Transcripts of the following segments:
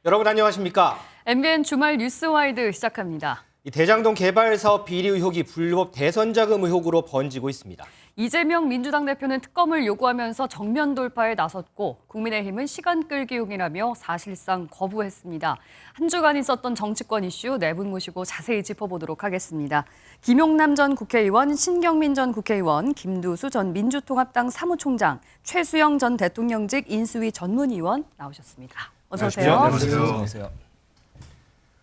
여러분 안녕하십니까? MBN 주말 뉴스와이드 시작합니다. 이 대장동 개발 사업 비리 의혹이 불법 대선 자금 의혹으로 번지고 있습니다. 이재명 민주당 대표는 특검을 요구하면서 정면 돌파에 나섰고 국민의힘은 시간 끌기 용이라며 사실상 거부했습니다. 한 주간 있었던 정치권 이슈 네 분 모시고 자세히 짚어보도록 하겠습니다. 김용남 전 국회의원, 신경민 전 국회의원, 김두수 전 민주통합당 사무총장, 최수영 전 대통령직 인수위 전문위원 나오셨습니다. 어서 오세요. 안녕하세요.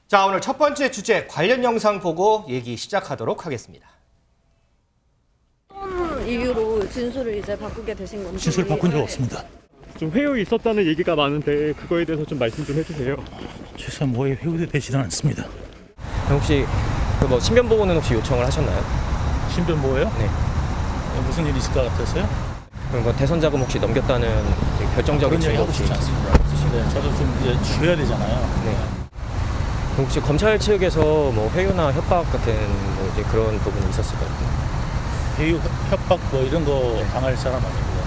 자, 오늘 첫 번째 주제 관련 영상 보고 얘기 시작하도록 하겠습니다. 어떤 이유로 진술을 이제 바꾸게 되신 건지. 진술 바꾼 적 없습니다. 좀 회유 있었다는 얘기가 많은데 그거에 대해서 좀 말씀 좀 해주세요. 최소한 뭐에 회유도 되지는 않습니다. 혹시 그 신변 보고는 혹시 요청을 하셨나요? 신변 뭐예요? 네. 무슨 일이 있을 것 같았어요? 그럼 대선 자금 혹시 넘겼다는 결정적인 그런 얘기 증거 하고 혹시 싶지 않습니다. 네, 저도 좀 이제 줄여야 되잖아요. 네. 그럼 혹시 검찰 측에서 뭐 회유나 협박 같은 뭐 이제 그런 부분이 있었을 것 같아요. 회유, 협박 뭐 이런 거 당할 사람 아니고요.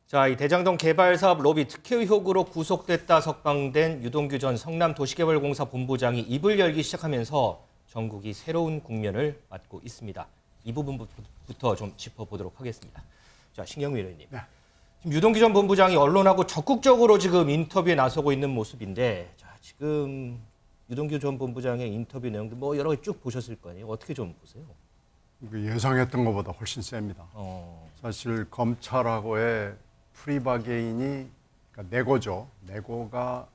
자, 이 대장동 개발 사업 로비 특혜 의혹으로 구속됐다 석방된 유동규 전 성남도시개발공사 본부장이 입을 열기 시작하면서 전국이 새로운 국면을 맞고 있습니다. 이 부분부터 좀 짚어보도록 하겠습니다. 자, 신경민 의원님. 네. 지금 유동규 전 본부장이 언론하고 적극적으로 지금 인터뷰에 나서고 있는 모습인데, 자, 지금 유동규 전 본부장의 인터뷰 내용도 뭐 여러 개 쭉 보셨을 거 아니에요? 어떻게 좀 보세요? 예상했던 것보다 훨씬 셉니다. 사실 검찰하고의 프리바게인이 그러니까 내고죠. 내고가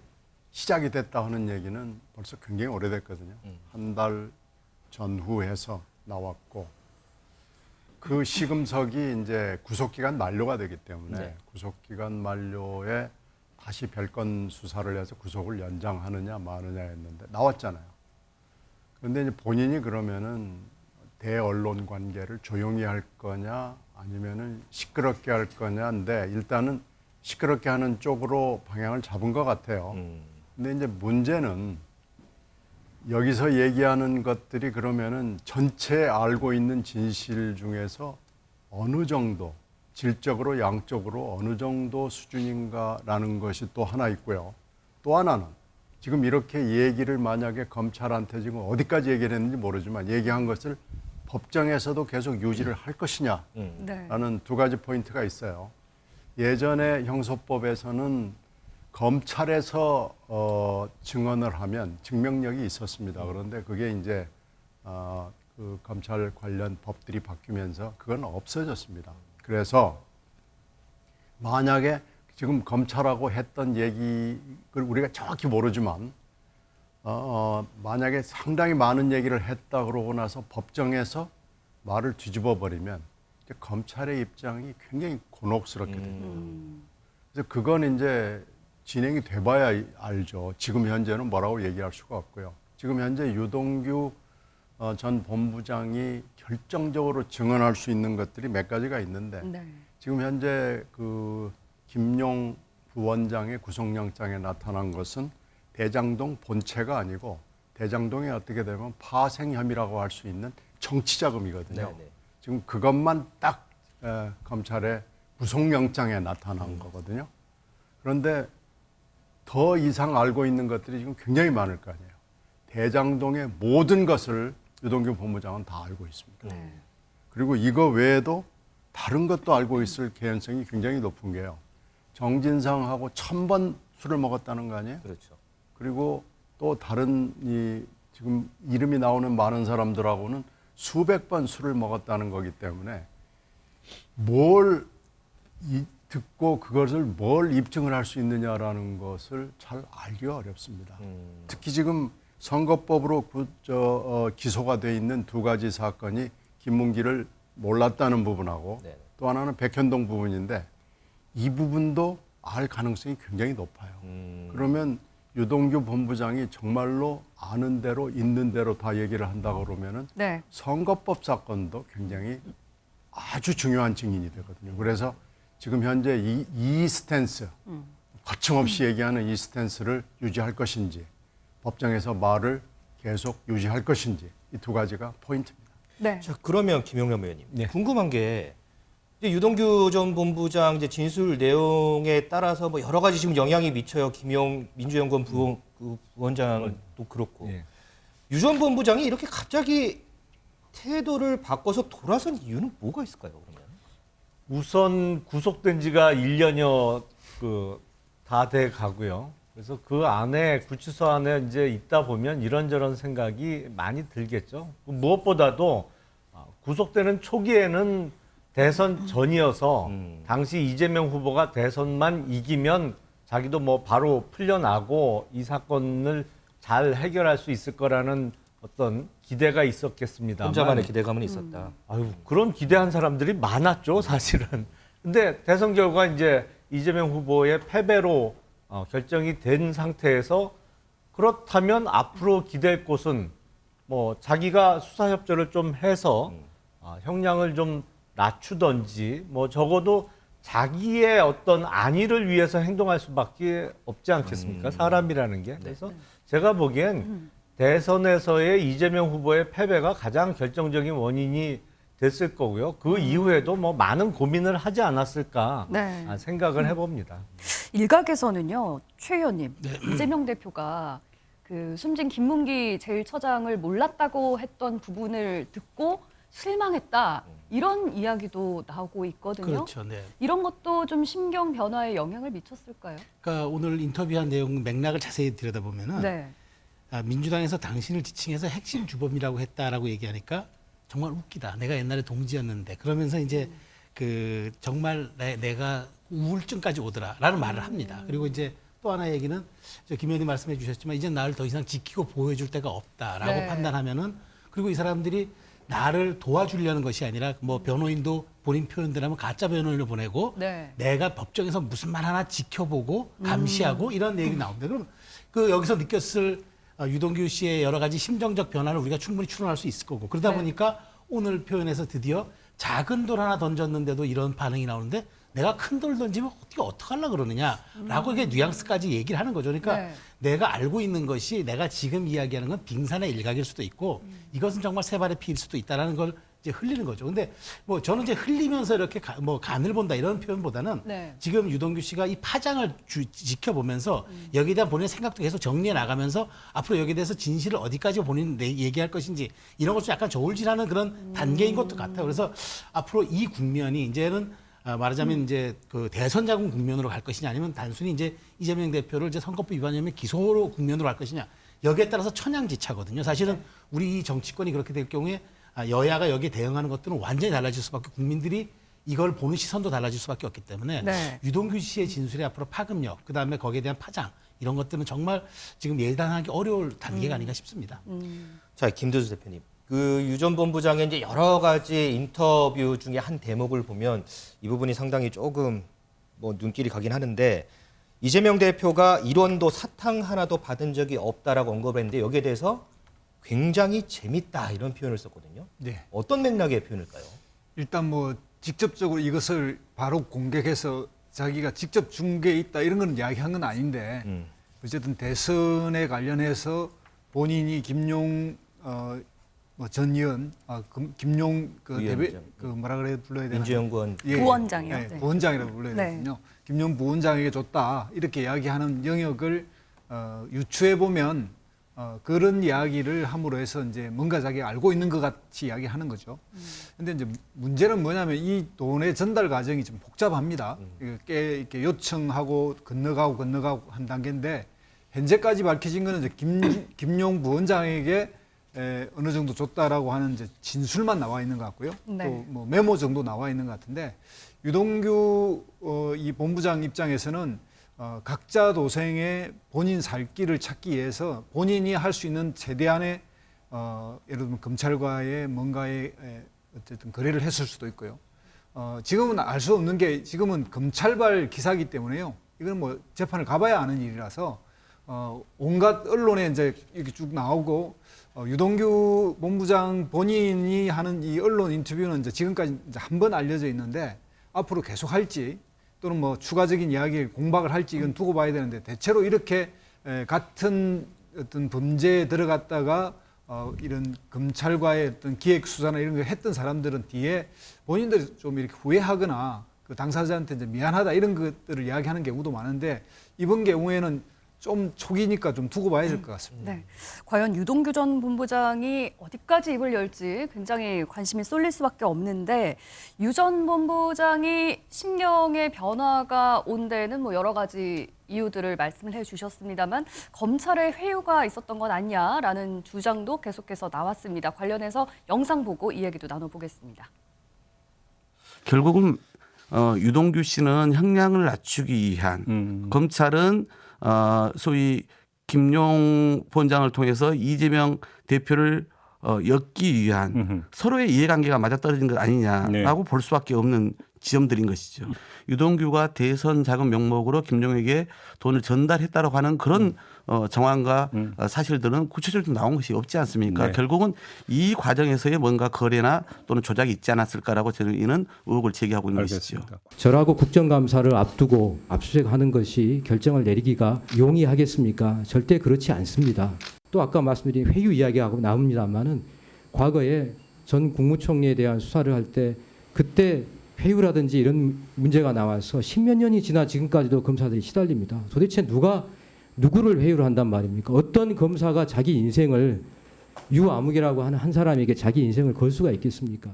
시작이 됐다 하는 얘기는 벌써 굉장히 오래됐거든요. 한 달 전후해서 나왔고 그 시금석이 이제 구속기간 만료가 되기 때문에 네. 구속기간 만료에 다시 별건 수사를 해서 구속을 연장하느냐 마느냐 했는데 나왔잖아요. 그런데 이제 본인이 그러면은 대언론 관계를 조용히 할 거냐 아니면은 시끄럽게 할 거냐인데 일단은 시끄럽게 하는 쪽으로 방향을 잡은 것 같아요. 근데 이제 문제는 여기서 얘기하는 것들이 그러면은 전체 알고 있는 진실 중에서 어느 정도 질적으로 양적으로 어느 정도 수준인가라는 것이 또 하나 있고요. 또 하나는 지금 이렇게 얘기를 만약에 검찰한테 지금 어디까지 얘기를 했는지 모르지만 얘기한 것을 법정에서도 계속 유지를 할 것이냐라는 네. 두 가지 포인트가 있어요. 예전에 형소법에서는 검찰에서 증언을 하면 증명력이 있었습니다. 그런데 그게 이제 그 검찰 관련 법들이 바뀌면서 그건 없어졌습니다. 그래서 만약에 지금 검찰하고 했던 얘기를 우리가 정확히 모르지만 만약에 상당히 많은 얘기를 했다 그러고 나서 법정에서 말을 뒤집어 버리면 검찰의 입장이 굉장히 곤혹스럽게 됩니다. 그래서 그건 이제 진행이 돼봐야 알죠. 지금 현재는 뭐라고 얘기할 수가 없고요. 지금 현재 유동규 전 본부장이 결정적으로 증언할 수 있는 것들이 몇 가지가 있는데 네. 지금 현재 그 김용 부원장의 구속영장에 나타난 것은 대장동 본체가 아니고 대장동에 어떻게 되면 파생 혐의라고 할 수 있는 정치자금이거든요. 네네. 지금 그것만 딱 검찰의 구속영장에 나타난 거거든요. 그런데 더 이상 알고 있는 것들이 지금 굉장히 많을 거 아니에요. 대장동의 모든 것을 유동규 본부장은 다 알고 있습니다. 그리고 이거 외에도 다른 것도 알고 있을 개연성이 굉장히 높은 게요. 정진상하고 1000번 술을 먹었다는 거 아니에요? 그렇죠. 그리고 또 다른 이 지금 이름이 나오는 많은 사람들하고는 수백 번 술을 먹었다는 거기 때문에 뭘 듣고 그것을 뭘 입증을 할 수 있느냐라는 것을 잘 알기가 어렵습니다. 특히 지금 선거법으로 기소가 돼 있는 두 가지 사건이 김문기를 몰랐다는 부분하고 네네. 또 하나는 백현동 부분인데 이 부분도 알 가능성이 굉장히 높아요. 그러면 유동규 본부장이 정말로 아는 대로 있는 대로 다 얘기를 한다 그러면은 네. 선거법 사건도 굉장히 아주 중요한 증인이 되거든요. 그래서 지금 현재 이 스탠스, 거침없이 얘기하는 이 스탠스를 유지할 것인지, 법정에서 말을 계속 유지할 것인지 이 두 가지가 포인트입니다. 네. 자, 그러면 김용남 의원님 네. 궁금한 게 이제 유동규 전 본부장 이제 진술 내용에 따라서 뭐 여러 가지 지금 영향이 미쳐요. 김용 민주연구원 부원장도 그렇고. 예. 유 전 본부장이 이렇게 갑자기 태도를 바꿔서 돌아선 이유는 뭐가 있을까요? 그러면? 우선 구속된 지가 1년여 다 돼 가고요. 그래서 그 안에 구치소 안에 이제 있다 보면 이런저런 생각이 많이 들겠죠. 무엇보다도 구속되는 초기에는 대선 전이어서 당시 이재명 후보가 대선만 이기면 자기도 뭐 바로 풀려나고 이 사건을 잘 해결할 수 있을 거라는 어떤 기대가 있었겠습니다만 혼자만의 기대감은 있었다. 아유, 그런 기대한 사람들이 많았죠, 사실은. 근데 대선 결과 이제 이재명 후보의 패배로 결정이 된 상태에서 그렇다면 앞으로 기댈 곳은 뭐 자기가 수사협조를 좀 해서 형량을 좀 낮추던지 뭐 적어도 자기의 어떤 안위를 위해서 행동할 수밖에 없지 않겠습니까? 사람이라는 게. 그래서 제가 보기엔 대선에서의 이재명 후보의 패배가 가장 결정적인 원인이 됐을 거고요. 그 이후에도 뭐 많은 고민을 하지 않았을까 네. 생각을 해봅니다. 일각에서는요, 최 의원님, 이재명 대표가 그 숨진 김문기 제1처장을 몰랐다고 했던 부분을 듣고 실망했다. 이런 이야기도 나오고 있거든요. 그렇죠. 네. 이런 것도 좀 심경 변화에 영향을 미쳤을까요? 그러니까 오늘 인터뷰한 내용 맥락을 자세히 들여다보면은 네. 민주당에서 당신을 지칭해서 핵심 주범이라고 했다라고 얘기하니까 정말 웃기다. 내가 옛날에 동지였는데 그러면서 이제 그 정말 내가 우울증까지 오더라라는 말을 합니다. 그리고 이제 또 하나 얘기는 김 의원님 말씀해 주셨지만 이제 나를 더 이상 지키고 보호해줄 데가 없다라고 네. 판단하면은 그리고 이 사람들이 나를 도와주려는 것이 아니라 뭐 변호인도 본인 표현대로 하면 가짜 변호인을 보내고 네. 내가 법정에서 무슨 말 하나 지켜보고 감시하고 이런 얘기 나옵니다. 그럼 그 여기서 느꼈을 유동규 씨의 여러 가지 심정적 변화를 우리가 충분히 추론할 수 있을 거고 그러다 네. 보니까 오늘 표현에서 드디어 작은 돌 하나 던졌는데도 이런 반응이 나오는데 내가 큰 돌 던지면 어떻게 하려고 그러느냐라고 이게 뉘앙스까지 얘기를 하는 거죠. 그러니까 네. 내가 알고 있는 것이 내가 지금 이야기하는 건 빙산의 일각일 수도 있고 이것은 정말 세 발의 피일 수도 있다라는 걸 이제 흘리는 거죠. 근데 뭐 저는 이제 흘리면서 이렇게 간을 본다 이런 표현보다는 네. 지금 유동규 씨가 이 파장을 지켜보면서 여기에 대한 본인의 생각도 계속 정리해 나가면서 앞으로 여기에 대해서 진실을 어디까지 본인 얘기할 것인지 이런 것도 약간 저울질하는 그런 단계인 것도 같아요. 그래서 앞으로 이 국면이 이제는 말하자면 이제 그 대선 자금 국면으로 갈 것이냐 아니면 단순히 이제 이재명 대표를 이제 선거법 위반 혐의 기소로 국면으로 갈 것이냐 여기에 따라서 천양지차거든요. 사실은 우리 이 정치권이 그렇게 될 경우에 여야가 여기에 대응하는 것들은 완전히 달라질 수밖에 국민들이 이걸 보는 시선도 달라질 수밖에 없기 때문에 네. 유동규 씨의 진술의 앞으로 파급력 그다음에 거기에 대한 파장 이런 것들은 정말 지금 예단하기 어려울 단계가 아닌가 싶습니다. 자, 김두수 대표님. 그 유 전 본부장의 이제 여러 가지 인터뷰 중에 한 대목을 보면 이 부분이 상당히 조금 뭐 눈길이 가긴 하는데 이재명 대표가 일원도 사탕 하나도 받은 적이 없다라고 언급했는데 여기에 대해서 굉장히 재밌다 이런 표현을 썼거든요. 네. 어떤 맥락의 표현일까요? 일단 뭐 직접적으로 이것을 바로 공격해서 자기가 직접 중계에 있다 이런 건 이야기한 건 아닌데 어쨌든 대선에 관련해서 본인이 김용 전 의원, 김용 그 대변 그 뭐라 그래 불러야 되나? 민주연구원 부원장이요. 네, 네. 부원장이라고 불러야 네. 되거든요. 김용 부원장에게 줬다 이렇게 이야기하는 영역을 유추해 보면 그런 이야기를 함으로 해서 이제 뭔가 자기가 알고 있는 것 같이 이야기하는 거죠. 근데 이제 문제는 뭐냐면 이 돈의 전달 과정이 좀 복잡합니다. 꽤 이렇게 요청하고 건너가고 한 단계인데 현재까지 밝혀진 거는 이제 김용 부원장에게 어느 정도 줬다라고 하는 이제 진술만 나와 있는 것 같고요. 네. 또 뭐 메모 정도 나와 있는 것 같은데 유동규 이 본부장 입장에서는 각자 도생의 본인 살 길을 찾기 위해서 본인이 할 수 있는 최대한의 예를 들면 검찰과의 뭔가의 어쨌든 거래를 했을 수도 있고요. 지금은 알 수 없는 게 지금은 검찰발 기사이기 때문에요. 이건 뭐 재판을 가봐야 아는 일이라서 온갖 언론에 이제 이렇게 쭉 나오고 유동규 본부장 본인이 하는 이 언론 인터뷰는 이제 지금까지 한 번 알려져 있는데 앞으로 계속 할지 또는 뭐 추가적인 이야기를 공박을 할지 이건 두고 봐야 되는데 대체로 이렇게 같은 어떤 범죄에 들어갔다가 이런 검찰과의 어떤 기획 수사나 이런 걸 했던 사람들은 뒤에 본인들이 좀 이렇게 후회하거나 그 당사자한테 이제 미안하다 이런 것들을 이야기하는 경우도 많은데 이번 경우에는 좀 초기니까 좀 두고 봐야 될 것 같습니다. 네. 과연 유동규 전 본부장이 어디까지 입을 열지 굉장히 관심이 쏠릴 수밖에 없는데 유 전 본부장이 심경의 변화가 온 데는 뭐 여러 가지 이유들을 말씀을 해주셨습니다만 검찰의 회유가 있었던 건 아니냐라는 주장도 계속해서 나왔습니다. 관련해서 영상 보고 이 얘기도 나눠보겠습니다. 결국은 유동규 씨는 형량을 낮추기 위한 검찰은 소위 김용 본장을 통해서 이재명 대표를 엮기 위한 서로의 이해관계가 맞아떨어진 것 아니냐라고 볼 수밖에 없는 지점들인 것이죠. 유동규가 대선 자금 명목으로 김용에게 돈을 전달했다라고 하는 그런 정황과 사실들은 구체적으로 나온 것이 없지 않습니까? 결국은 이 과정에서의 뭔가 거래나 또는 조작이 있지 않았을까라고 저희는 의혹을 제기하고 있는 것이죠. 저라고 국정감사를 앞두고 압수수색하는 것이 결정을 내리기가 용이하겠습니까? 절대 그렇지 않습니다. 또 아까 말씀드린 회유 이야기하고 나옵니다만은 과거에 전 국무총리에 대한 수사를 할 때 그때 회유라든지 이런 문제가 나와서 10몇 년이 지나 지금까지도 검사들이 시달립니다. 도대체 누가 누구를 회유를 한단 말입니까? 어떤 검사가 자기 인생을 유아무개라고 하는 한 사람에게 자기 인생을 걸 수가 있겠습니까?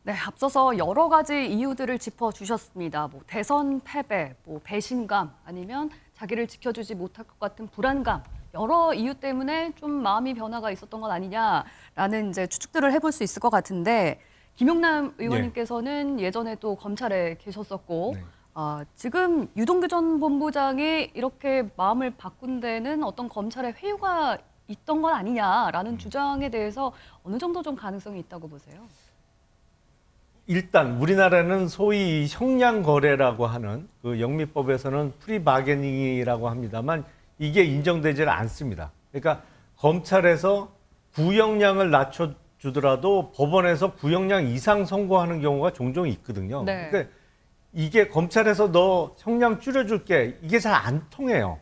네, 앞서서 여러 가지 이유들을 짚어주셨습니다. 뭐 대선 패배, 뭐 배신감, 아니면 자기를 지켜주지 못할 것 같은 불안감, 여러 이유 때문에 좀 마음이 변화가 있었던 것 아니냐라는 이제 추측들을 해볼 수 있을 것 같은데 김용남 의원님께서는 예전에 또 검찰에 계셨었고 지금 유동규 전 본부장이 이렇게 마음을 바꾼 데는 어떤 검찰의 회유가 있던 건 아니냐라는 주장에 대해서 어느 정도 좀 가능성이 있다고 보세요? 일단 우리나라는 소위 형량 거래라고 하는 그 영미법에서는 프리바게닝이라고 합니다만 이게 인정되지 않습니다. 그러니까 검찰에서 구형량을 낮춰주더라도 법원에서 구형량 이상 선고하는 경우가 종종 있거든요. 그러니까 이게 검찰에서 너 형량 줄여줄게 이게 잘 안 통해요.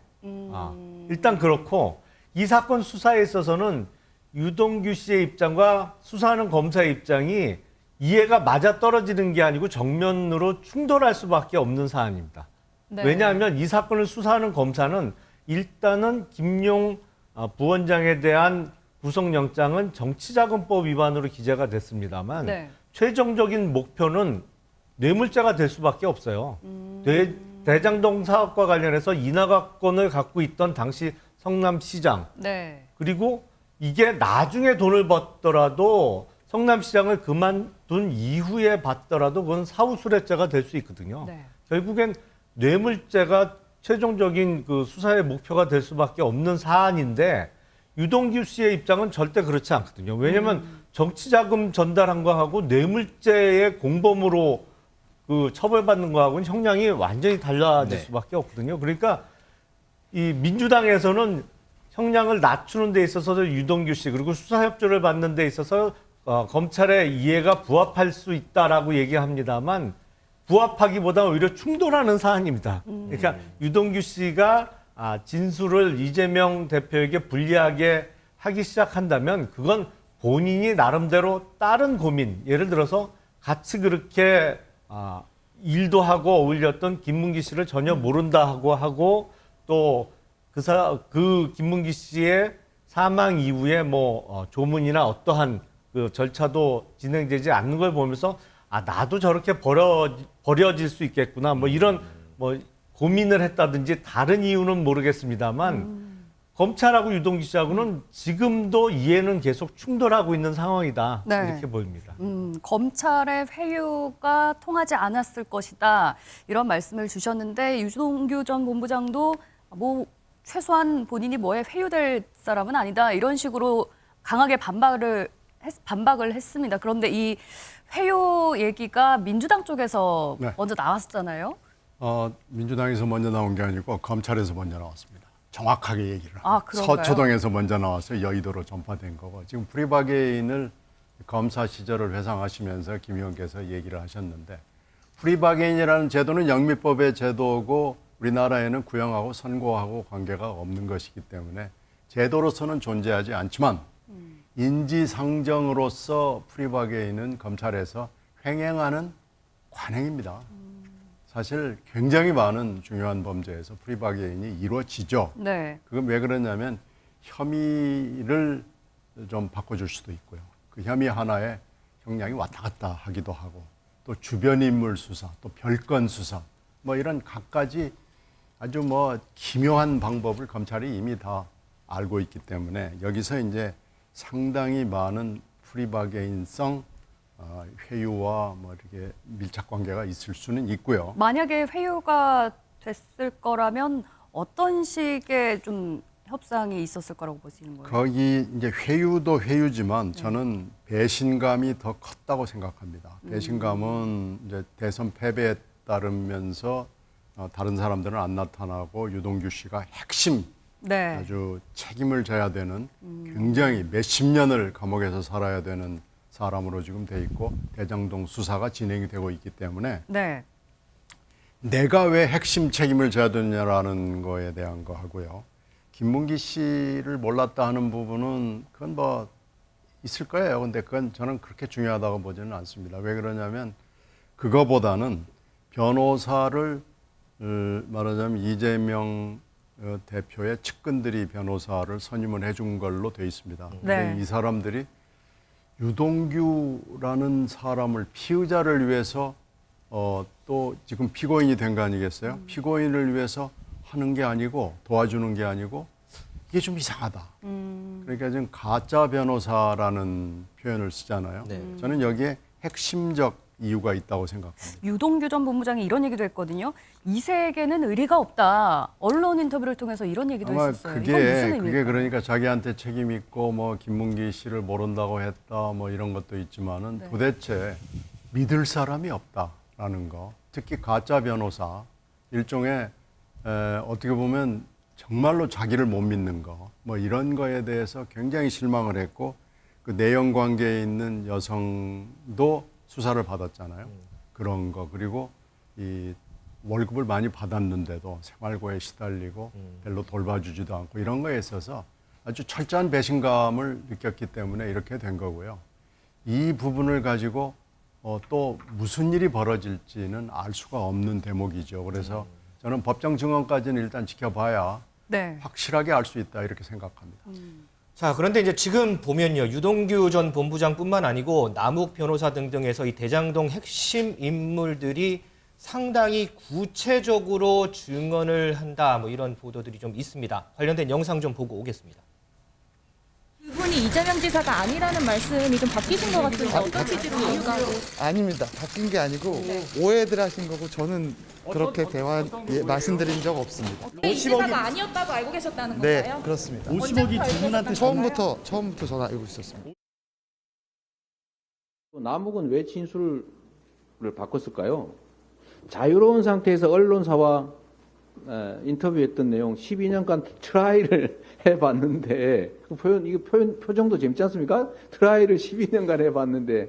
일단 그렇고 이 사건 수사에 있어서는 유동규 씨의 입장과 수사하는 검사의 입장이 이해가 맞아떨어지는 게 아니고 정면으로 충돌할 수밖에 없는 사안입니다. 왜냐하면 이 사건을 수사하는 검사는 일단은 김용 부원장에 대한 구속영장은 정치자금법 위반으로 기재가 됐습니다만 최종적인 목표는 뇌물죄가 될 수밖에 없어요. 대장동 사업과 관련해서 인허가권을 갖고 있던 당시 성남시장 그리고 이게 나중에 돈을 받더라도 성남시장을 그만둔 이후에 받더라도 그건 사후수뢰죄가 될 수 있거든요. 결국엔 뇌물죄가 최종적인 그 수사의 목표가 될 수밖에 없는 사안인데 유동규 씨의 입장은 절대 그렇지 않거든요. 왜냐하면 정치자금 전달한 거하고 뇌물죄의 공범으로 그 처벌받는 거하고는 형량이 완전히 달라질 수밖에 없거든요. 그러니까 이 민주당에서는 형량을 낮추는 데 있어서 유동규 씨 그리고 수사협조를 받는 데 있어서 검찰의 이해가 부합할 수 있다라고 얘기합니다만 부합하기보다 오히려 충돌하는 사안입니다. 그러니까 유동규 씨가 진술을 이재명 대표에게 불리하게 하기 시작한다면 그건 본인이 나름대로 다른 고민, 예를 들어서 같이 그렇게 일도 하고 어울렸던 김문기 씨를 전혀 모른다고 하고 또 그 김문기 씨의 사망 이후에 뭐 조문이나 어떠한 그 절차도 진행되지 않는 걸 보면서 나도 저렇게 버려질 수 있겠구나 뭐 이런 뭐 고민을 했다든지 다른 이유는 모르겠습니다만 검찰하고 유동규 씨하고는 지금도 이해는 계속 충돌하고 있는 상황이다 이렇게 보입니다. 검찰의 회유가 통하지 않았을 것이다 이런 말씀을 주셨는데 유동규 전 본부장도 뭐 최소한 본인이 뭐에 회유될 사람은 아니다 이런 식으로 강하게 반박을 했습니다. 그런데 이 회유 얘기가 민주당 쪽에서 먼저 나왔었잖아요. 민주당에서 먼저 나온 게 아니고 검찰에서 먼저 나왔습니다. 정확하게 얘기를 그런가요? 서초동에서 먼저 나와서 여의도로 전파된 거고 지금 프리바게인을 검사 시절을 회상하시면서 김 의원께서 얘기를 하셨는데 프리바게인이라는 제도는 영미법의 제도고 우리나라에는 구형하고 선고하고 관계가 없는 것이기 때문에 제도로서는 존재하지 않지만 인지상정으로서 프리바게인은 검찰에서 횡행하는 관행입니다. 사실 굉장히 많은 중요한 범죄에서 프리바게인이 이루어지죠. 네. 그건 왜 그러냐면 혐의를 좀 바꿔줄 수도 있고요. 그 혐의 하나에 형량이 왔다 갔다 하기도 하고 또 주변 인물 수사, 또 별건 수사 뭐 이런 갖가지 아주 뭐 기묘한 방법을 검찰이 이미 다 알고 있기 때문에 여기서 이제 상당히 많은 프리바게인성 회유와 뭐 이렇게 밀착 관계가 있을 수는 있고요. 만약에 회유가 됐을 거라면 어떤 식의 좀 협상이 있었을 거라고 보시는 거예요? 거기 이제 회유도 회유지만 저는 배신감이 더 컸다고 생각합니다. 배신감은 이제 대선 패배에 따르면서 다른 사람들은 안 나타나고 유동규 씨가 핵심 네. 아주 책임을 져야 되는 굉장히 몇십 년을 감옥에서 살아야 되는 사람으로 지금 돼 있고 대장동 수사가 진행이 되고 있기 때문에 네. 내가 왜 핵심 책임을 져야 되느냐라는 거에 대한 거 하고요. 김문기 씨를 몰랐다 하는 부분은 그건 뭐 있을 거예요. 근데 그건 저는 그렇게 중요하다고 보지는 않습니다. 왜 그러냐면 그거보다는 변호사를 말하자면 이재명 대표의 측근들이 변호사를 선임을 해준 걸로 돼 있습니다. 근데 네. 이 사람들이 유동규라는 사람을 피의자를 위해서 또 지금 피고인이 된 거 아니겠어요? 피고인을 위해서 하는 게 아니고 도와주는 게 아니고 이게 좀 이상하다. 그러니까 지금 가짜 변호사라는 표현을 쓰잖아요. 네. 저는 여기에 핵심적 이유가 있다고 생각합니다. 유동규 전 본부장이 이런 얘기도 했거든요. 이세에게는 의리가 없다. 언론 인터뷰를 통해서 이런 얘기도 아마 했었어요. 이건 무슨 의미일까요? 그게 그러니까 자기한테 책임 있고 뭐 김문기 씨를 모른다고 했다 뭐 이런 것도 있지만은 네. 도대체 믿을 사람이 없다라는 거. 특히 가짜 변호사 일종의 어떻게 보면 정말로 자기를 못 믿는 거 뭐 이런 거에 대해서 굉장히 실망을 했고 그 내연 관계에 있는 여성도 수사를 받았잖아요. 그런 거 그리고 이 월급을 많이 받았는데도 생활고에 시달리고 별로 돌봐주지도 않고 이런 거에 있어서 아주 철저한 배신감을 느꼈기 때문에 이렇게 된 거고요. 이 부분을 가지고 또 무슨 일이 벌어질지는 알 수가 없는 대목이죠. 그래서 저는 법정 증언까지는 일단 지켜봐야 네. 확실하게 알 수 있다 이렇게 생각합니다. 자, 그런데 이제 지금 보면요. 유동규 전 본부장뿐만 아니고 남욱 변호사 등등에서 이 대장동 핵심 인물들이 상당히 구체적으로 증언을 한다. 뭐 이런 보도들이 좀 있습니다. 관련된 영상 좀 보고 오겠습니다. 그분이 이재명 지사가 아니라는 말씀이 좀 바뀌신 것 같은데 어떤 취지로 이유가? 아닙니다. 바뀐 게 아니고 오해들 하신 거고 저는 그렇게 말씀드린 적 없습니다. 이 지사가 아니었다고 알고 계셨다는 네, 건가요? 그렇습니다. 50억이 두 분한테 처음부터 저는 알고 있었습니다. 남욱은 왜 진술을 바꿨을까요? 자유로운 상태에서 언론사와 인터뷰했던 내용 12년간 트라이를 해봤는데 그 표정도 재밌지 않습니까? 트라이를 12년간 해봤는데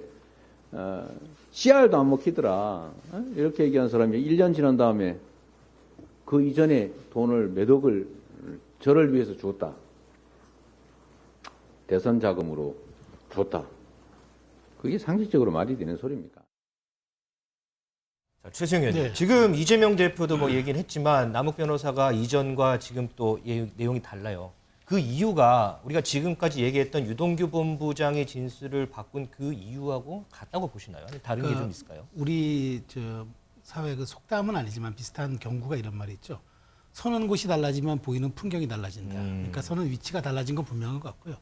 CR도 안 먹히더라. 이렇게 얘기한 사람이 1년 지난 다음에 그 이전에 돈을 몇 억을 저를 위해서 줬다. 대선 자금으로 줬다. 그게 상식적으로 말이 되는 소리입니까? 자, 최승현 의원님. 네. 지금 이재명 대표도 뭐 얘기는 했지만 남욱 변호사가 이전과 지금 또 내용이 달라요. 그 이유가 우리가 지금까지 얘기했던 유동규 본부장의 진술을 바꾼 그 이유하고 같다고 보시나요? 아니면 다른 게 좀 있을까요? 우리 사회 그 속담은 아니지만 비슷한 경구가 이런 말이 있죠. 서는 곳이 달라지면 보이는 풍경이 달라진다. 그러니까 서는 위치가 달라진 건 분명한 것 같고요.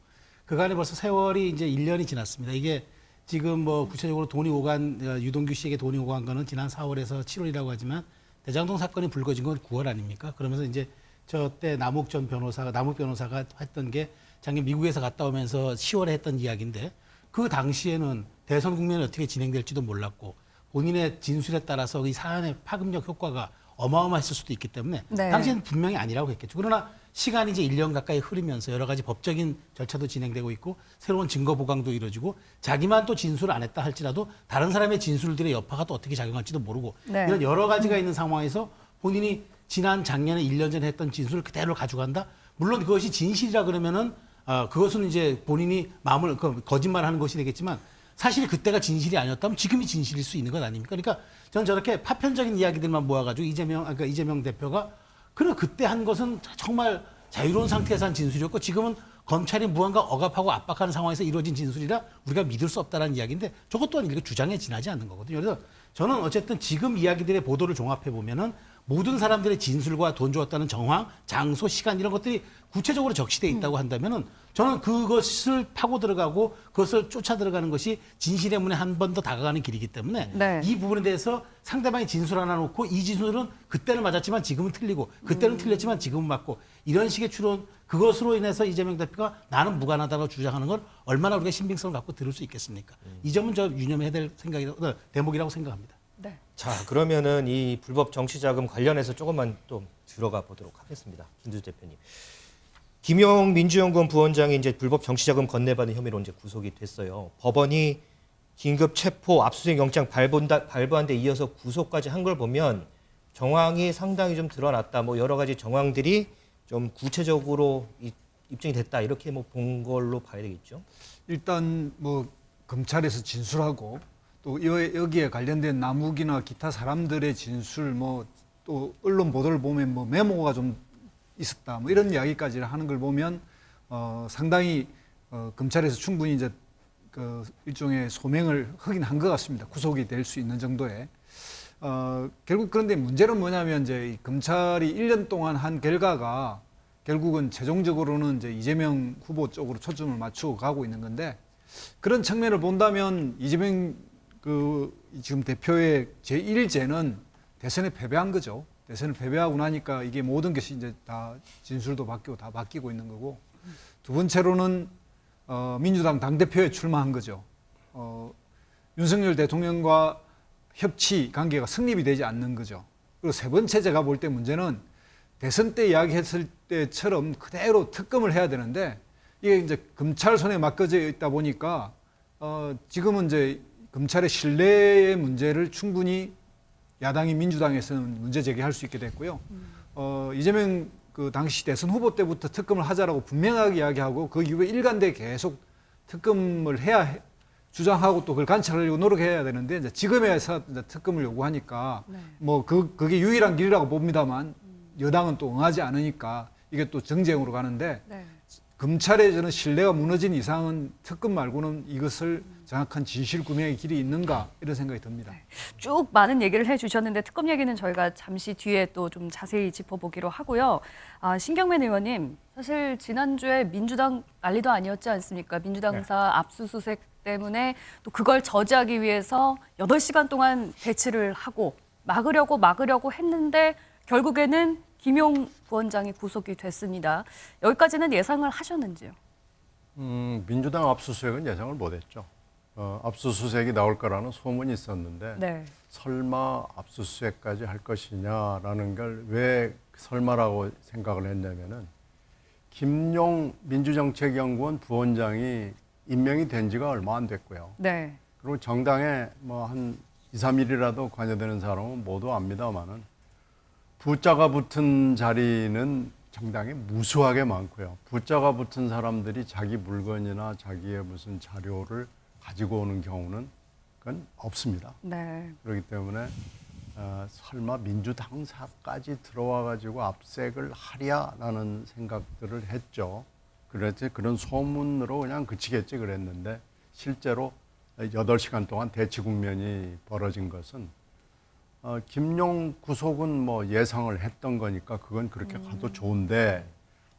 그간에 벌써 세월이 이제 1년이 지났습니다. 이게 지금 뭐 구체적으로 돈이 오간 유동규 씨에게 돈이 오간 거는 지난 4월에서 7월이라고 하지만 대장동 사건이 불거진 건 9월 아닙니까? 그러면서 이제 저때 남욱 변호사가 했던 게 작년 미국에서 갔다 오면서 10월에 했던 이야기인데 그 당시에는 대선 국면이 어떻게 진행될지도 몰랐고 본인의 진술에 따라서 이 사안의 파급력 효과가 어마어마했을 수도 있기 때문에 네. 당시에는 분명히 아니라고 했겠죠. 그러나 시간이 이제 1년 가까이 흐르면서 여러 가지 법적인 절차도 진행되고 있고 새로운 증거 보강도 이루어지고 자기만 또 진술을 안 했다 할지라도 다른 사람의 진술들의 여파가 또 어떻게 작용할지도 모르고 네. 이런 여러 가지가 있는 상황에서 본인이 지난 작년에 1년 전에 했던 진술을 그대로 가져간다? 물론 그것이 진실이라 그러면은 그것은 이제 본인이 마음을 거짓말하는 것이 되겠지만 사실 그때가 진실이 아니었다면 지금이 진실일 수 있는 것 아닙니까? 그러니까 저는 저렇게 파편적인 이야기들만 모아가지고 이재명 대표가 그때 한 것은 정말 자유로운 상태에서 한 진술이었고 지금은 검찰이 무언가 억압하고 압박하는 상황에서 이루어진 진술이라 우리가 믿을 수 없다는 이야기인데 저것 또한 이렇게 주장에 지나지 않는 거거든요. 그래서 저는 어쨌든 지금 이야기들의 보도를 종합해 보면은 모든 사람들의 진술과 돈 주었다는 정황, 장소, 시간 이런 것들이 구체적으로 적시돼 있다고 한다면은 저는 그것을 파고 들어가고 그것을 쫓아 들어가는 것이 진실의 문에 한 번 더 다가가는 길이기 때문에 네. 이 부분에 대해서 상대방이 진술 하나 놓고 이 진술은 그때는 맞았지만 지금은 틀리고 그때는 틀렸지만 지금은 맞고 이런 식의 추론 그것으로 인해서 이재명 대표가 나는 무관하다고 주장하는 걸 얼마나 우리가 신빙성을 갖고 들을 수 있겠습니까? 이 점은 저 유념해야 될 대목이라고 생각합니다. 네. 자, 그러면은 이 불법 정치자금 관련해서 조금만 또 들어가 보도록 하겠습니다. 김두주 대표님. 김용 민주연구원 부원장이 이제 불법 정치자금 건네받은 혐의로 이제 구속이 됐어요. 법원이 긴급 체포 압수수색 영장 발부한 데 이어서 구속까지 한 걸 보면 정황이 상당히 좀 드러났다. 뭐 여러 가지 정황들이 좀 구체적으로 입증이 됐다. 이렇게 뭐 본 걸로 봐야 되겠죠. 일단 뭐 검찰에서 진술하고 또 여기에 관련된 남욱이나 기타 사람들의 진술 뭐 또 언론 보도를 보면 뭐 메모가 좀 있었다 뭐 이런 이야기까지 하는 걸 보면 상당히 검찰에서 충분히 이제 그 일종의 소명을 하긴 한 것 같습니다. 구속이 될 수 있는 정도에. 결국 그런데 문제는 뭐냐면 이제 이 검찰이 1년 동안 한 결과가 결국은 최종적으로는 이제 이재명 후보 쪽으로 초점을 맞추고 가고 있는 건데 그런 측면을 본다면 이재명 지금 대표의 제1제는 대선에 패배한 거죠. 대선을 패배하고 나니까 이게 모든 것이 이제 다 진술도 바뀌고 다 바뀌고 있는 거고 두 번째로는 민주당 당대표에 출마한 거죠. 윤석열 대통령과 협치 관계가 성립이 되지 않는 거죠. 그리고 세 번째 제가 볼 때 문제는 대선 때 이야기했을 때처럼 그대로 특검을 해야 되는데 이게 이제 검찰 손에 맡겨져 있다 보니까 지금은 이제 검찰의 신뢰의 문제를 충분히 야당이 민주당에서는 문제 제기할 수 있게 됐고요. 이재명 그 당시 대선 후보 때부터 특검을 하자라고 분명하게 이야기하고 그 이후에 일관되게 계속 특검을 해야 주장하고 또 그걸 관찰하려고 노력해야 되는데 이제 지금에서 이제 특검을 요구하니까 뭐 그게 유일한 길이라고 봅니다만 여당은 또 응하지 않으니까 이게 또 정쟁으로 가는데 검찰의 저는 신뢰가 무너진 이상은 특검 말고는 이것을 정확한 진실 규명의 길이 있는가 이런 생각이 듭니다. 쭉 많은 얘기를 해주셨는데 특검 얘기는 저희가 잠시 뒤에 또 좀 자세히 짚어보기로 하고요. 신경민 의원님, 사실 지난주에 민주당 난리도 아니었지 않습니까? 민주당사 압수수색 때문에 또 그걸 저지하기 위해서 8시간 동안 대치를 하고 막으려고 했는데 결국에는 김용 부원장이 구속이 됐습니다. 여기까지는 예상을 하셨는지요? 민주당 압수수색은 예상을 못했죠. 압수수색이 나올 거라는 소문이 있었는데 설마 압수수색까지 할 것이냐라는 걸 왜 설마라고 생각을 했냐면은 김용 민주정책연구원 부원장이 임명이 된 지가 얼마 안 됐고요. 그리고 정당에 뭐 한 2, 3일이라도 관여되는 사람은 모두 압니다마는 부자가 붙은 자리는 정당에 무수하게 많고요. 부자가 붙은 사람들이 자기 물건이나 자기의 무슨 자료를 가지고 오는 경우는 그건 없습니다. 그렇기 때문에 설마 민주당사까지 들어와 가지고 압색을 하랴라는 생각들을 했죠. 그래서 그런 소문으로 그냥 그치겠지 그랬는데 실제로 8시간 동안 대치 국면이 벌어진 것은 김용 구속은 뭐 예상을 했던 거니까 그건 그렇게 가도 좋은데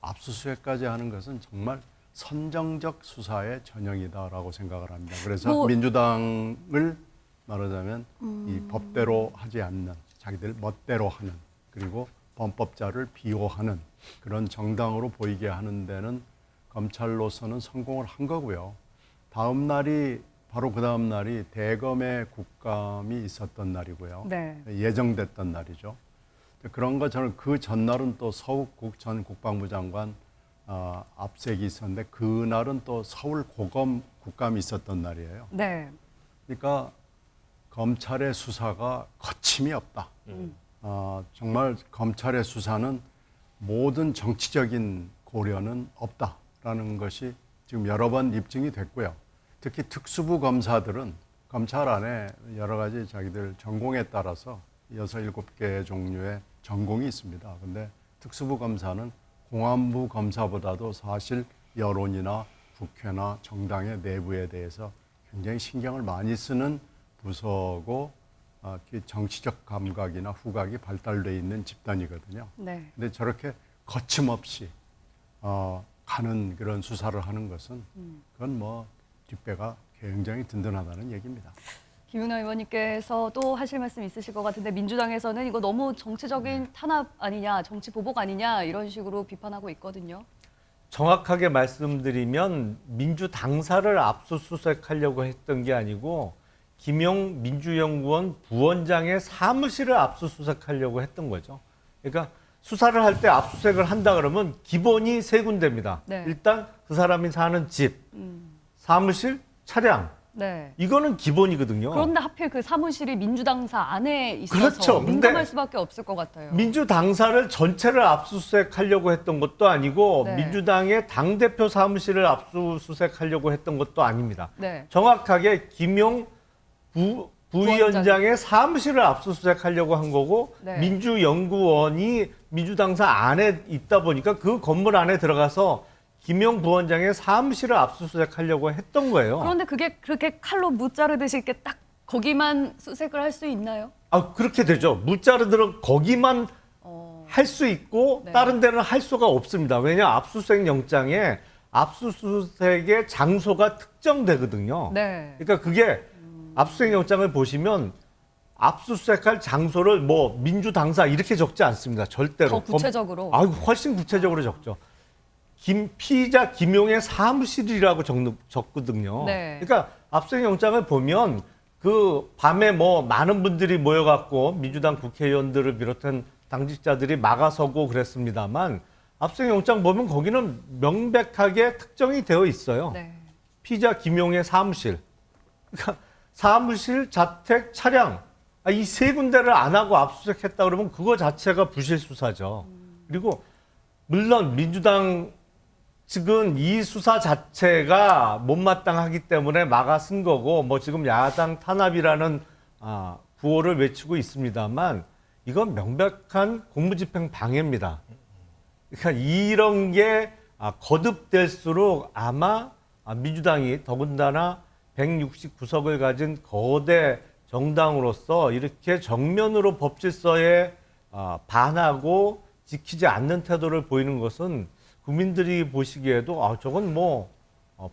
압수수색까지 하는 것은 정말 선정적 수사의 전형이다라고 생각을 합니다. 그래서 민주당을 말하자면 이 법대로 하지 않는 자기들 멋대로 하는 그리고 범법자를 비호하는 그런 정당으로 보이게 하는 데는 검찰로서는 성공을 한 거고요. 바로 그 다음 날이 대검의 국감이 있었던 날이고요. 예정됐던 날이죠. 그런 거 저는 그 전날은 또 서욱 전 국방부 장관 압색이 있었는데 그날은 또 서울 고검 국감이 있었던 날이에요. 그러니까 검찰의 수사가 거침이 없다. 정말 검찰의 수사는 모든 정치적인 고려는 없다라는 것이 지금 여러 번 입증이 됐고요. 특히 특수부 검사들은 검찰 안에 여러 가지 자기들 전공에 따라서 6, 7개 종류의 전공이 있습니다. 근데 특수부 검사는 공안부 검사보다도 사실 여론이나 국회나 정당의 내부에 대해서 굉장히 신경을 많이 쓰는 부서고 정치적 감각이나 후각이 발달되어 있는 집단이거든요. 네. 근데 저렇게 거침없이 가는 그런 수사를 하는 것은 그건 뭐 뒷배가 굉장히 든든하다는 얘기입니다. 김용남 의원님께서도 하실 말씀 있으실 것 같은데 민주당에서는 이거 너무 정치적인 탄압 아니냐, 정치 보복 아니냐 이런 식으로 비판하고 있거든요. 정확하게 말씀드리면 민주당사를 압수수색하려고 했던 게 아니고 김용 민주연구원 부원장의 사무실을 압수수색하려고 했던 거죠. 그러니까 수사를 할 때 압수수색을 한다 그러면 기본이 세 군데입니다. 네. 일단 그 사람이 사는 집, 사무실, 차량. 네. 이거는 기본이거든요. 그런데 하필 그 사무실이 민주당사 안에 있어서 그렇죠. 민감할 수밖에 없을 것 같아요. 민주당사를 전체를 압수수색하려고 했던 것도 아니고 네. 민주당의 당대표 사무실을 압수수색하려고 했던 것도 아닙니다. 네. 정확하게 김용 부위원장의 사무실을 압수수색하려고 한 거고 네. 민주연구원이 민주당사 안에 있다 보니까 그 건물 안에 들어가서 김용 부원장의 사무실을 압수수색하려고 했던 거예요. 그런데 그게 그렇게 칼로 무자르듯이 이렇게 딱 거기만 수색을 할 수 있나요? 아, 그렇게 되죠. 무자르들은 거기만 할 수 있고 네. 다른 데는 할 수가 없습니다. 왜냐 압수수색 영장에 압수수색의 장소가 특정되거든요. 네. 그러니까 그게 압수수색 영장을 보시면 압수수색할 장소를 뭐 민주당사 이렇게 적지 않습니다. 절대로. 더 구체적으로. 훨씬 구체적으로 적죠. 피의자 김용의 사무실이라고 적거든요. 네. 그러니까 압수수색 영장을 보면 그 밤에 뭐 많은 분들이 모여갖고 민주당 국회의원들을 비롯한 당직자들이 막아서고 그랬습니다만 압수수색 영장 보면 거기는 명백하게 특정이 되어 있어요. 네. 피의자 김용의 사무실. 그러니까 사무실, 자택, 차량 이 세 군데를 안 하고 압수수색했다 그러면 그거 자체가 부실 수사죠. 그리고 물론 민주당 측은 이 수사 자체가 못마땅하기 때문에 막아쓴 거고 뭐 지금 야당 탄압이라는 구호를 외치고 있습니다만 이건 명백한 공무집행 방해입니다. 그러니까 이런 게 거듭될수록 아마 민주당이 더군다나 169석을 가진 거대 정당으로서 이렇게 정면으로 법질서에 반하고 지키지 않는 태도를 보이는 것은 국민들이 보시기에도 저건 뭐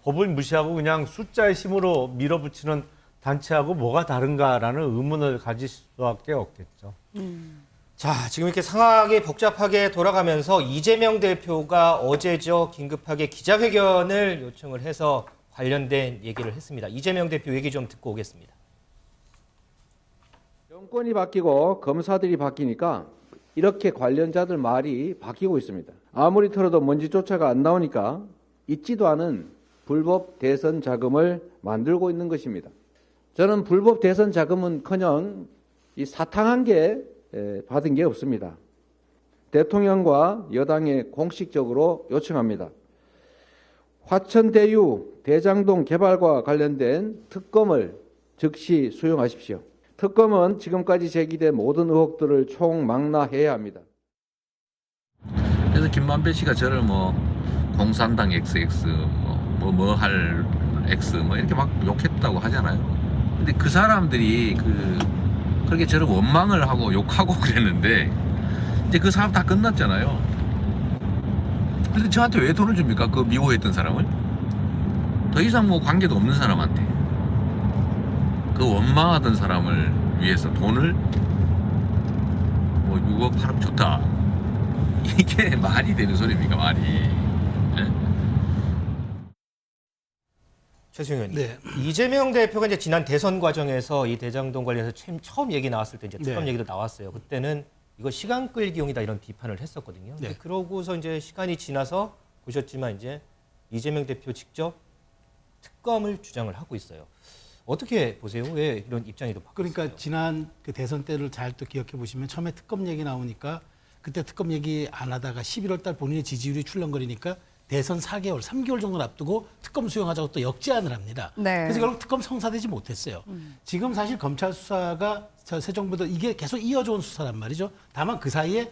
법을 무시하고 그냥 숫자의 힘으로 밀어붙이는 단체하고 뭐가 다른가라는 의문을 가질 수밖에 없겠죠. 자, 지금 이렇게 상황이 복잡하게 돌아가면서 이재명 대표가 어제죠 긴급하게 기자회견을 요청을 해서 관련된 얘기를 했습니다. 이재명 대표 얘기 좀 듣고 오겠습니다. 정권이 바뀌고 검사들이 바뀌니까 이렇게 관련자들 말이 바뀌고 있습니다. 아무리 털어도 먼지조차가 안 나오니까 있지도 않은 불법 대선 자금을 만들고 있는 것입니다. 저는 불법 대선 자금은커녕 이 사탕 한 개 받은 게 없습니다. 대통령과 여당에 공식적으로 요청합니다. 화천대유 대장동 개발과 관련된 특검을 즉시 수용하십시오. 특검은 지금까지 제기된 모든 의혹들을 총망라해야 합니다. 그래서 김만배 씨가 저를 뭐 공산당 XX 할 X 이렇게 막 욕했다고 하잖아요. 근데 그 사람들이 그렇게 저를 원망을 하고 욕하고 그랬는데 이제 그 사람 다 끝났잖아요. 근데 저한테 왜 돈을 줍니까? 그 미워했던 사람을? 더 이상 뭐 관계도 없는 사람한테 그 원망하던 사람을 위해서 돈을 뭐 6억 8억 줬다. 이게 말이 되는 소리입니까, 말이? 네? 최수영 의원님. 네. 이재명 대표가 이제 지난 대선 과정에서 이 대장동 관련해서 처음 얘기 나왔을 때 이제 특검 네. 얘기도 나왔어요. 그때는 이거 시간 끌기용이다 이런 비판을 했었거든요. 네. 그러고서 이제 시간이 지나서 보셨지만 이제 이재명 대표 직접 특검을 주장을 하고 있어요. 어떻게 보세요? 왜 이런 입장이 또 바뀌었어요? 그러니까 지난 그 대선 때를 잘 또 기억해 보시면 처음에 특검 얘기 나오니까 그때 특검 얘기 안 하다가 11월 달 본인의 지지율이 출렁거리니까 대선 4개월, 3개월 정도를 앞두고 특검 수용하자고 또 역제안을 합니다. 네. 그래서 결국 특검 성사되지 못했어요. 지금 사실 검찰 수사가 새 정부도 이게 계속 이어져 온 수사란 말이죠. 다만 그 사이에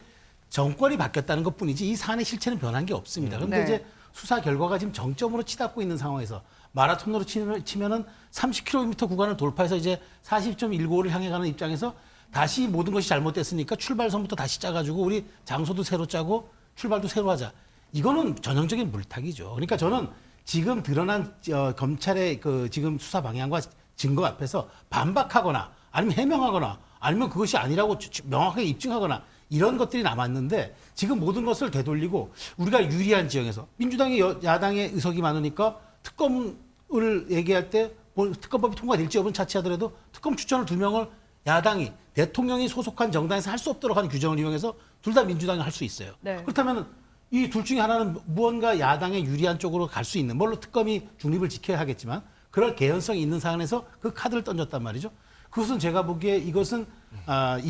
정권이 바뀌었다는 것뿐이지 이 사안의 실체는 변한 게 없습니다. 그런데 네. 이제 수사 결과가 지금 정점으로 치닫고 있는 상황에서 마라톤으로 치면은 30km 구간을 돌파해서 이제 40.195를 향해 가는 입장에서 다시 모든 것이 잘못됐으니까 출발선부터 다시 짜가지고 우리 장소도 새로 짜고 출발도 새로 하자. 이거는 전형적인 물타기죠. 그러니까 저는 지금 드러난 검찰의 그 지금 수사 방향과 증거 앞에서 반박하거나 아니면 해명하거나 아니면 그것이 아니라고 명확하게 입증하거나 이런 것들이 남았는데 지금 모든 것을 되돌리고 우리가 유리한 지역에서 민주당이 야당의 의석이 많으니까 특검을 얘기할 때 특검법이 통과될지 여부는 차치하더라도 특검 추천을 2명을 야당이 대통령이 소속한 정당에서 할 수 없도록 하는 규정을 이용해서 둘 다 민주당이 할 수 있어요. 네. 그렇다면 이 둘 중에 하나는 무언가 야당에 유리한 쪽으로 갈 수 있는, 물론 특검이 중립을 지켜야 하겠지만 그럴 개연성이 있는 사안에서 그 카드를 던졌단 말이죠. 그것은 제가 보기에 이것은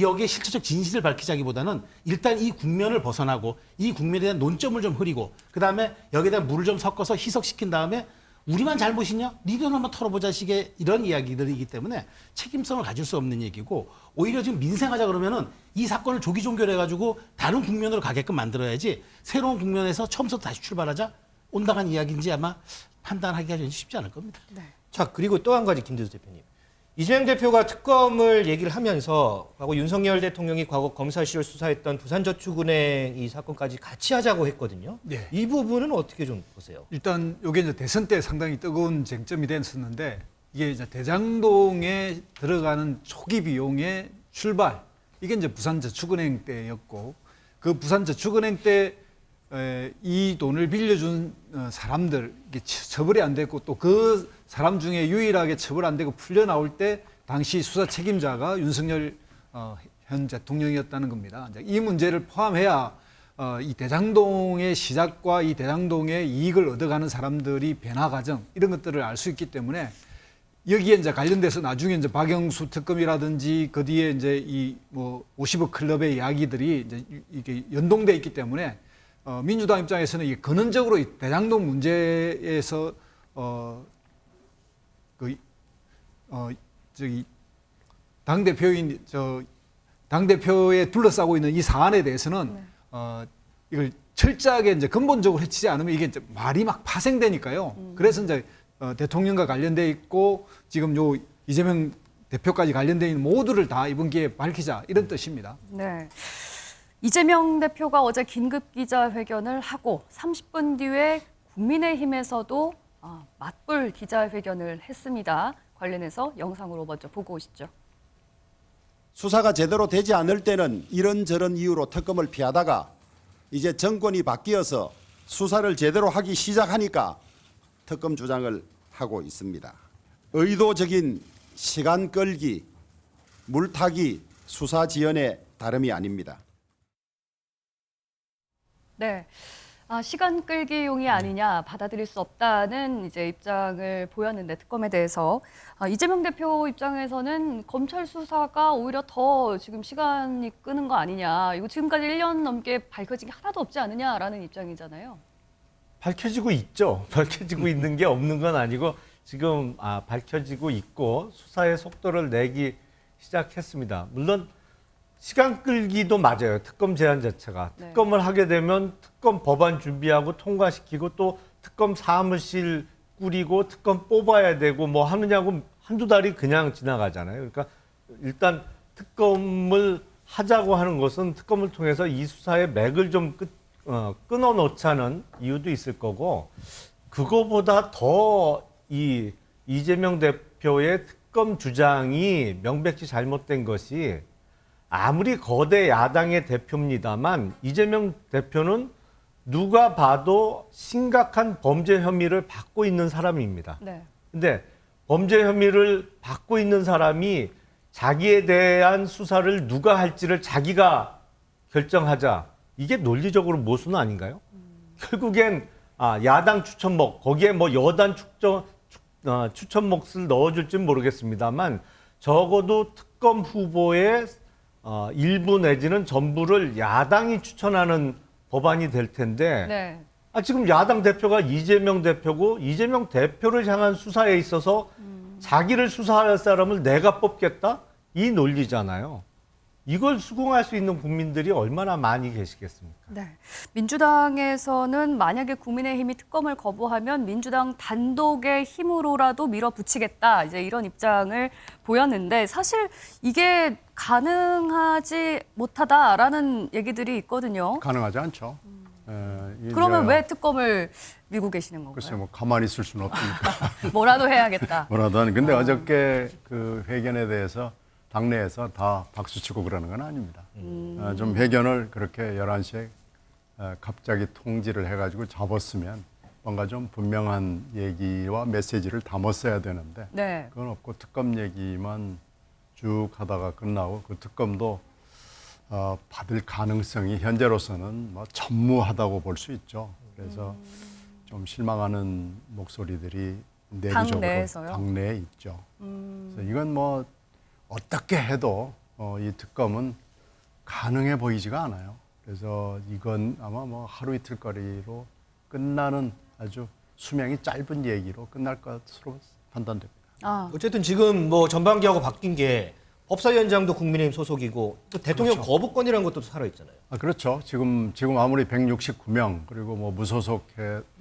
여기에 실체적 진실을 밝히자기보다는 일단 이 국면을 벗어나고 이 국면에 대한 논점을 좀 흐리고 그다음에 여기에다 물을 좀 섞어서 희석시킨 다음에 우리만 잘못이냐? 니들은 한번 털어보자 식의 이런 이야기들이기 때문에 책임성을 가질 수 없는 얘기고 오히려 지금 민생하자 그러면은 이 사건을 조기 종결해가지고 다른 국면으로 가게끔 만들어야지 새로운 국면에서 처음부터 다시 출발하자 온당한 이야기인지 아마 판단하기가 좀 쉽지 않을 겁니다. 자, 그리고 또 한 가지 김대수 대표님. 이재명 대표가 특검을 얘기를 하면서 과거 윤석열 대통령이 과거 검사 시절 수사했던 부산저축은행 이 사건까지 같이 하자고 했거든요. 네. 이 부분은 어떻게 좀 보세요? 일단 이게 이제 대선 때 상당히 뜨거운 쟁점이 됐었는데 이게 이제 대장동에 들어가는 초기 비용의 출발 이게 이제 부산저축은행 때였고 그 부산저축은행 때 이 돈을 빌려준 사람들 이게 처벌이 안 됐고 또 그 사람 중에 유일하게 처벌 안 되고 풀려 나올 때 당시 수사 책임자가 윤석열 현 대통령이었다는 겁니다. 이제 이 문제를 포함해야 이 대장동의 시작과 이 대장동의 이익을 얻어가는 사람들이 변화 과정 이런 것들을 알 수 있기 때문에 여기에 이제 관련돼서 나중에 이제 박영수 특검이라든지 그 뒤에 이제 이 뭐 50억 클럽의 이야기들이 이제 이게 연동돼 있기 때문에 민주당 입장에서는 이 근원적으로 이 대장동 문제에서 저기 당대표에 둘러싸고 있는 이 사안에 대해서는 이걸 철저하게 이제 근본적으로 해치지 않으면 이게 이제 말이 막 파생되니까요. 그래서 이제 대통령과 관련돼 있고 지금 요 이재명 대표까지 관련돼 있는 모두를 다 이번 기회에 밝히자 이런 뜻입니다. 네. 이재명 대표가 어제 긴급 기자회견을 하고 30분 뒤에 국민의힘에서도 맞불 기자회견을 했습니다. 관련해서 영상으로 먼저 보고 오시죠. 수사가 제대로 되지 않을 때는 이런저런 이유로 특검을 피하다가 이제 정권이 바뀌어서 수사를 제대로 하기 시작하니까 특검 주장을 하고 있습니다. 의도적인 시간 끌기, 물타기, 수사 지연의 다름이 아닙니다. 네. 시간 끌기용이 아니냐 받아들일 수 없다는 이제 입장을 보였는데 특검에 대해서 이재명 대표 입장에서는 검찰 수사가 오히려 더 지금 시간이 끄는 거 아니냐. 이거 지금까지 1년 넘게 밝혀진 게 하나도 없지 않느냐라는 입장이잖아요. 밝혀지고 있죠. 밝혀지고 있는 게 없는 건 아니고 지금 밝혀지고 있고 수사의 속도를 내기 시작했습니다. 물론 시간 끌기도 맞아요. 특검 제안 자체가. 네. 특검을 하게 되면 특검 법안 준비하고 통과시키고 또 특검 사무실 꾸리고 특검 뽑아야 되고 뭐 하느냐고 한두 달이 그냥 지나가잖아요. 그러니까 일단 특검을 하자고 하는 것은 특검을 통해서 이 수사의 맥을 좀 끊어놓자는 이유도 있을 거고 그거보다 더 이 이재명 대표의 특검 주장이 명백히 잘못된 것이 아무리 거대 야당의 대표입니다만 이재명 대표는 누가 봐도 심각한 범죄 혐의를 받고 있는 사람입니다. 네. 근데 범죄 혐의를 받고 있는 사람이 자기에 대한 수사를 누가 할지를 자기가 결정하자. 이게 논리적으로 모순 아닌가요? 결국엔 야당 추천목, 거기에 뭐 여당 추천목을 넣어줄지는 모르겠습니다만 적어도 특검 후보의 일부 내지는 전부를 야당이 추천하는 법안이 될 텐데 네. 지금 야당 대표가 이재명 대표고 이재명 대표를 향한 수사에 있어서 자기를 수사할 사람을 내가 뽑겠다? 이 논리잖아요. 이걸 수긍할 수 있는 국민들이 얼마나 많이 계시겠습니까? 네. 민주당에서는 만약에 국민의힘이 특검을 거부하면 민주당 단독의 힘으로라도 밀어붙이겠다. 이제 이런 입장을 보였는데 사실 이게 가능하지 못하다라는 얘기들이 있거든요. 가능하지 않죠. 그러면 왜 특검을 밀고 계시는 건가요? 글쎄 뭐 가만히 있을 수는 없으니까. 뭐라도 해야겠다. 뭐라도 하는. 근데 어저께 그 회견에 대해서 당내에서 다 박수치고 그러는 건 아닙니다. 좀 회견을 그렇게 11시에 갑자기 통지를 해가지고 잡았으면 뭔가 좀 분명한 얘기와 메시지를 담았어야 되는데 네. 그건 없고 특검 얘기만 쭉 하다가 끝나고 그 특검도 받을 가능성이 현재로서는 뭐 전무하다고 볼 수 있죠. 그래서 좀 실망하는 목소리들이 내부적으로 당내에 있죠. 그래서 이건 뭐 어떻게 해도 이 특검은 가능해 보이지가 않아요. 그래서 이건 아마 뭐 하루 이틀 거리로 끝나는 아주 수명이 짧은 얘기로 끝날 것으로 판단됩니다. 어쨌든 지금 뭐 전반기하고 바뀐 게 법사위원장도 국민의힘 소속이고 또 대통령 그렇죠. 거부권이라는 것도 살아있잖아요. 그렇죠. 지금 아무리 169명 그리고 뭐 무소속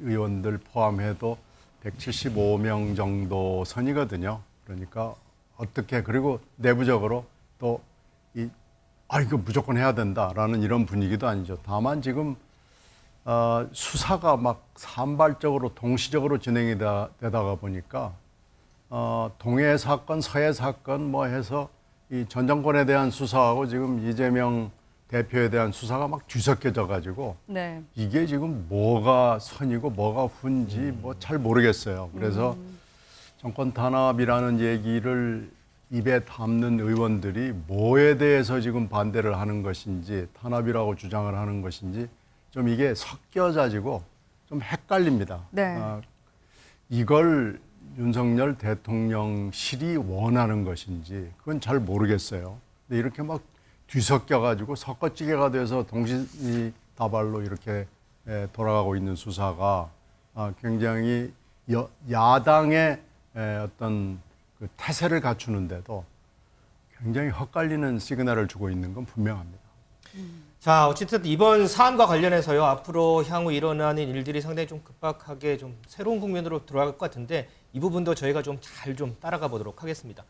의원들 포함해도 175명 정도 선이거든요. 그러니까 어떻게 그리고 내부적으로 또 이거 무조건 해야 된다라는 이런 분위기도 아니죠. 다만 지금 수사가 막 산발적으로 동시적으로 진행이 되다가 보니까 동해 사건, 서해 사건 뭐 해서 이 전 정권에 대한 수사하고 지금 이재명 대표에 대한 수사가 막 뒤섞여져 가지고 네. 이게 지금 뭐가 선이고 뭐가 후인지 뭐 잘 모르겠어요. 그래서 정권 탄압이라는 얘기를 입에 담는 의원들이 뭐에 대해서 지금 반대를 하는 것인지 탄압이라고 주장을 하는 것인지 좀 이게 섞여가지고 좀 헷갈립니다. 네. 이걸 윤석열 대통령실이 원하는 것인지 그건 잘 모르겠어요. 근데 이렇게 막 뒤섞여가지고 섞어찌개가 돼서 동시다발로 이렇게 돌아가고 있는 수사가 굉장히 야당의 어떤 그 태세를 갖추는데도 굉장히 헛갈리는 시그널을 주고 있는 건 분명합니다. 자, 어쨌든 이번 사안과 관련해서요. 앞으로 향후 일어나는 일들이 상당히 좀 급박하게 좀 새로운 국면으로 들어갈 것 같은데 이 부분도 저희가 좀 잘 좀 따라가 보도록 하겠습니다.